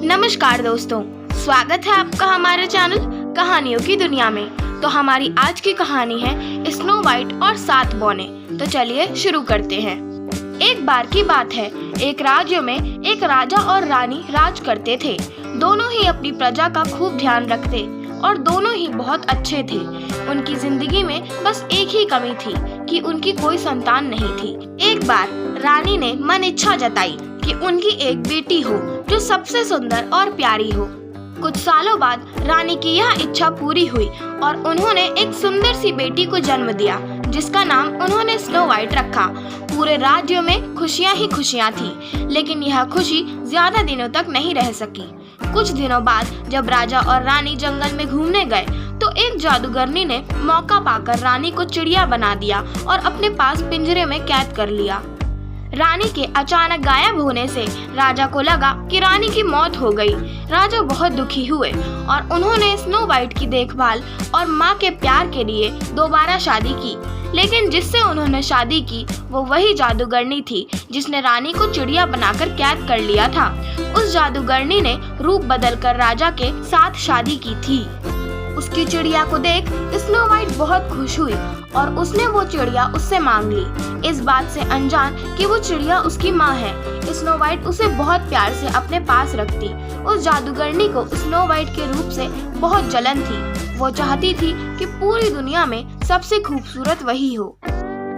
नमस्कार दोस्तों, स्वागत है आपका हमारे चैनल कहानियों की दुनिया में। तो हमारी आज की कहानी है स्नो वाइट और 7 बौने। तो चलिए शुरू करते हैं। एक बार की बात है, एक राज्य में एक राजा और रानी राज करते थे। दोनों ही अपनी प्रजा का खूब ध्यान रखते और दोनों ही बहुत अच्छे थे। उनकी जिंदगी में बस एक ही कमी थी कि उनकी कोई संतान नहीं थी। एक बार रानी ने मन इच्छा जताई कि उनकी एक बेटी हो जो सबसे सुंदर और प्यारी हो। कुछ सालों बाद रानी की यह इच्छा पूरी हुई और उन्होंने एक सुंदर सी बेटी को जन्म दिया, जिसका नाम उन्होंने स्नो वाइट रखा। पूरे राज्य में खुशियां ही खुशियां थी, लेकिन यह खुशी ज्यादा दिनों तक नहीं रह सकी। कुछ दिनों बाद जब राजा और रानी जंगल में घूमने गए तो एक जादूगरनी ने मौका पाकर रानी को चिड़िया बना दिया और अपने पास पिंजरे में कैद कर लिया। रानी के अचानक गायब होने से राजा को लगा कि रानी की मौत हो गई। राजा बहुत दुखी हुए और उन्होंने स्नो वाइट की देखभाल और माँ के प्यार के लिए दोबारा शादी की। लेकिन जिससे उन्होंने शादी की वो वही जादूगरनी थी जिसने रानी को चिड़िया बनाकर कैद कर लिया था। उस जादूगरनी ने रूप बदलकर राजा के साथ शादी की थी। उसकी चिड़िया को देख स्नो वाइट बहुत खुश हुई और उसने वो चिड़िया उससे मांग ली, इस बात से अनजान कि वो चिड़िया उसकी माँ है। स्नो वाइट उसे बहुत प्यार से अपने पास रखती। उस जादूगरनी को स्नो वाइट के रूप से बहुत जलन थी। वो चाहती थी कि पूरी दुनिया में सबसे खूबसूरत वही हो।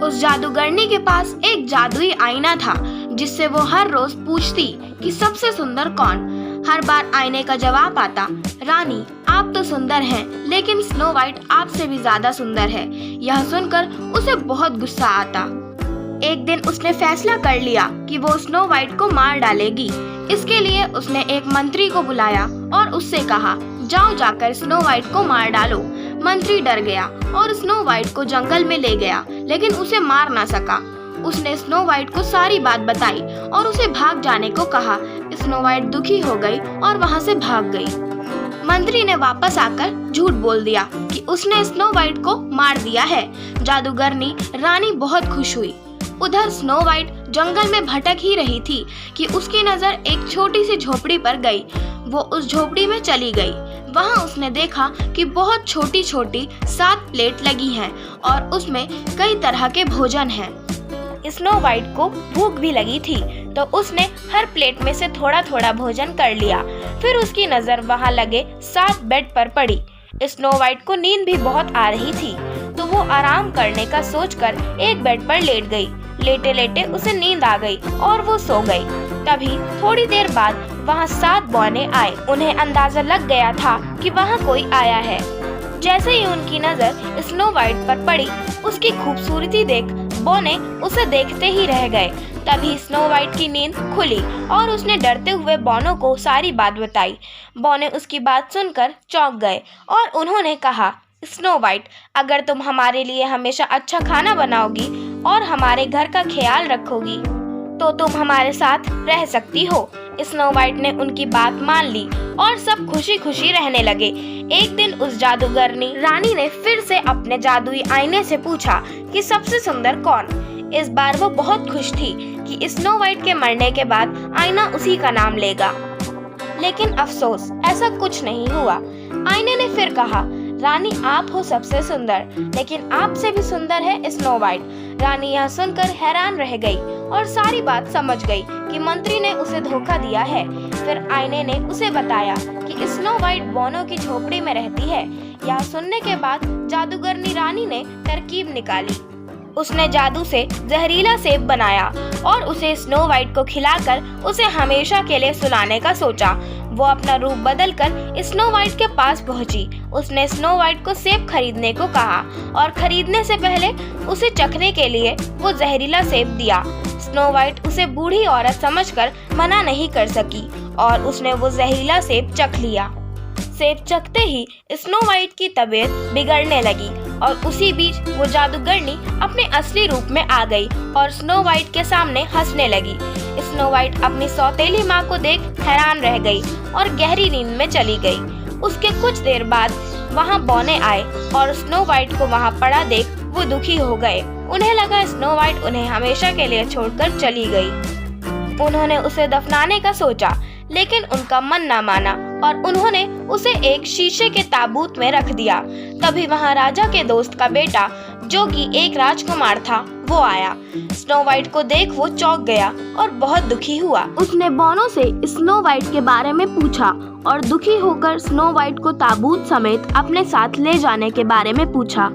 उस जादूगरनी के पास एक जादुई आईना था, जिससे वो हर रोज पूछती कि सबसे सुंदर कौन। हर बार आईने का जवाब आता, रानी आप तो सुंदर हैं, लेकिन स्नो वाइट आपसे भी ज्यादा सुंदर है। यह सुनकर उसे बहुत गुस्सा आता। एक दिन उसने फैसला कर लिया कि वो स्नो वाइट को मार डालेगी। इसके लिए उसने एक मंत्री को बुलाया और उससे कहा, जाओ जाकर स्नो वाइट को मार डालो। मंत्री डर गया और स्नो वाइट को जंगल में ले गया, लेकिन उसे मार ना सका। उसने स्नो वाइट को सारी बात बताई और उसे भाग जाने को कहा। स्नो वाइट दुखी हो गई और वहाँ से भाग गई। मंत्री ने वापस आकर झूठ बोल दिया कि उसने स्नो वाइट को मार दिया है। जादूगरनी रानी बहुत खुश हुई। उधर स्नो वाइट जंगल में भटक ही रही थी कि उसकी नजर एक छोटी सी झोपड़ी पर गई। वो उस झोपड़ी में चली गई। वहाँ उसने देखा कि बहुत छोटी छोटी 7 प्लेट लगी हैं और उसमें कई तरह के भोजन हैं। स्नो वाइट को भूख भी लगी थी, तो उसने हर प्लेट में से थोड़ा थोड़ा भोजन कर लिया। फिर उसकी नजर वहाँ लगे 7 बेड पर पड़ी। स्नो वाइट को नींद भी बहुत आ रही थी, तो वो आराम करने का सोचकर एक बेड पर लेट गई। लेटे लेटे उसे नींद आ गई और वो सो गई। तभी थोड़ी देर बाद वहाँ 7 बौने आए। उन्हें अंदाजा लग गया था कि वहाँ कोई आया है। जैसे ही उनकी नजर स्नो वाइट पर पड़ी, उसकी खूबसूरती देख बौने उसे देखते ही रह गए। तभी स्नो वाइट की नींद खुली और उसने डरते हुए बौनों को सारी बात बताई। बौने उसकी बात सुनकर चौंक गए और उन्होंने कहा, स्नो वाइट, अगर तुम हमारे लिए हमेशा अच्छा खाना बनाओगी और हमारे घर का ख्याल रखोगी तो तुम हमारे साथ रह सकती हो। स्नो वाइट ने उनकी बात मान ली और सब खुशी खुशी रहने लगे। एक दिन उस जादूगरनी रानी ने फिर से अपने जादुई आईने से पूछा कि सबसे सुंदर कौन। इस बार वो बहुत खुश थी कि स्नो वाइट के मरने के बाद आईना उसी का नाम लेगा। लेकिन अफसोस, ऐसा कुछ नहीं हुआ। आईने ने फिर कहा, रानी आप हो सबसे सुंदर, लेकिन आपसे भी सुंदर है स्नो वाइट। रानी यह सुनकर हैरान रह गई और सारी बात समझ गई कि मंत्री ने उसे धोखा दिया है। फिर आईने ने उसे बताया कि स्नो वाइट बौनों की झोपड़ी में रहती है। यह सुनने के बाद जादूगरनी रानी ने तरकीब निकाली। उसने जादू से जहरीला सेब बनाया और उसे स्नो वाइट को खिलाकर उसे हमेशा के लिए सुलाने का सोचा। वो अपना रूप बदलकर स्नो वाइट के पास पहुंची। उसने स्नो वाइट को सेब खरीदने को कहा और खरीदने से पहले उसे चखने के लिए वो जहरीला सेब दिया। स्नो वाइट उसे बूढ़ी औरत समझकर मना नहीं कर सकी और उसने वो जहरीला सेब चख लिया। सेब चखते ही स्नो वाइट की तबीयत बिगड़ने लगी और उसी बीच वो जादूगरनी अपने असली रूप में आ गई और स्नो वाइट के सामने हंसने लगी। स्नो वाइट अपनी सौतेली माँ को देख हैरान रह गई और गहरी नींद में चली गई। उसके कुछ देर बाद वहाँ बौने आए और स्नो वाइट को वहाँ पड़ा देख वो दुखी हो गए। उन्हें लगा स्नो वाइट उन्हें हमेशा के लिए छोड़कर चली गई। उन्होंने उसे दफनाने का सोचा, लेकिन उनका मन ना माना और उन्होंने उसे एक शीशे के ताबूत में रख दिया। तभी वहाँ राजा के दोस्त का बेटा, जो कि एक राजकुमार था, वो आया। स्नो वाइट को देख वो चौंक गया और बहुत दुखी हुआ। उसने बोनो से स्नो वाइट के बारे में पूछा और दुखी होकर स्नो वाइट को ताबूत समेत अपने साथ ले जाने के बारे में पूछा।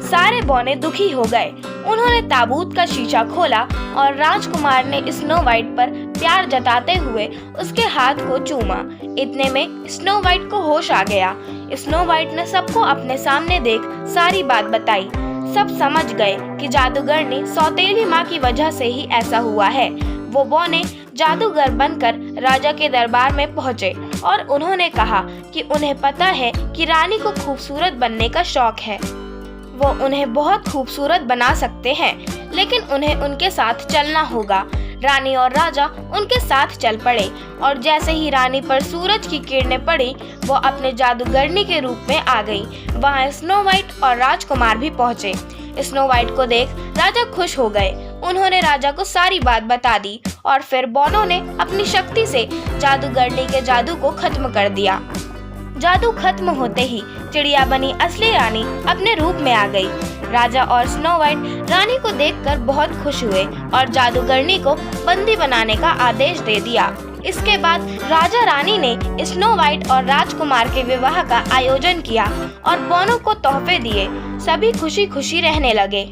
सारे बौने दुखी हो गए। उन्होंने ताबूत का शीशा खोला और राजकुमार ने स्नो वाइट पर प्यार जताते हुए उसके हाथ को चूमा। इतने में स्नो वाइट को होश आ गया। स्नो वाइट ने सबको अपने सामने देख सारी बात बताई। सब समझ गए कि जादूगरनी सौतेली माँ की वजह से ही ऐसा हुआ है। वो बौने जादूगर बनकर राजा के दरबार में पहुँचे और उन्होंने कहा कि उन्हें पता है कि रानी को खूबसूरत बनने का शौक है। वो उन्हें बहुत खूबसूरत बना सकते हैं, लेकिन उन्हें उनके साथ चलना होगा। रानी और राजा उनके साथ चल पड़े और जैसे ही रानी पर सूरज की किरणें पड़ी, वो अपने जादूगरनी के रूप में आ गई। वहाँ स्नो वाइट और राजकुमार भी पहुँचे। स्नो वाइट को देख राजा खुश हो गए। उन्होंने राजा को सारी बात बता दी और फिर बोनो ने अपनी शक्ति से जादूगरनी के जादू को खत्म कर दिया। जादू खत्म होते ही चिड़िया बनी असली रानी अपने रूप में आ गई। राजा और स्नो वाइट रानी को देखकर बहुत खुश हुए और जादूगरनी को बंदी बनाने का आदेश दे दिया। इसके बाद राजा रानी ने स्नो वाइट और राजकुमार के विवाह का आयोजन किया और बोनो को तोहफे दिए। सभी खुशी खुशी रहने लगे।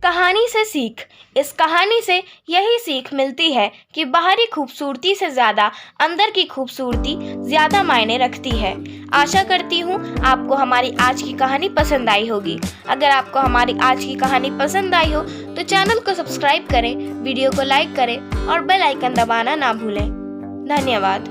कहानी से सीख। इस कहानी से यही सीख मिलती है कि बाहरी खूबसूरती से ज़्यादा अंदर की खूबसूरती ज़्यादा मायने रखती है। आशा करती हूँ आपको हमारी आज की कहानी पसंद आई होगी। अगर आपको हमारी आज की कहानी पसंद आई हो तो चैनल को सब्सक्राइब करें, वीडियो को लाइक करें और बेल आइकन दबाना ना भूलें। धन्यवाद।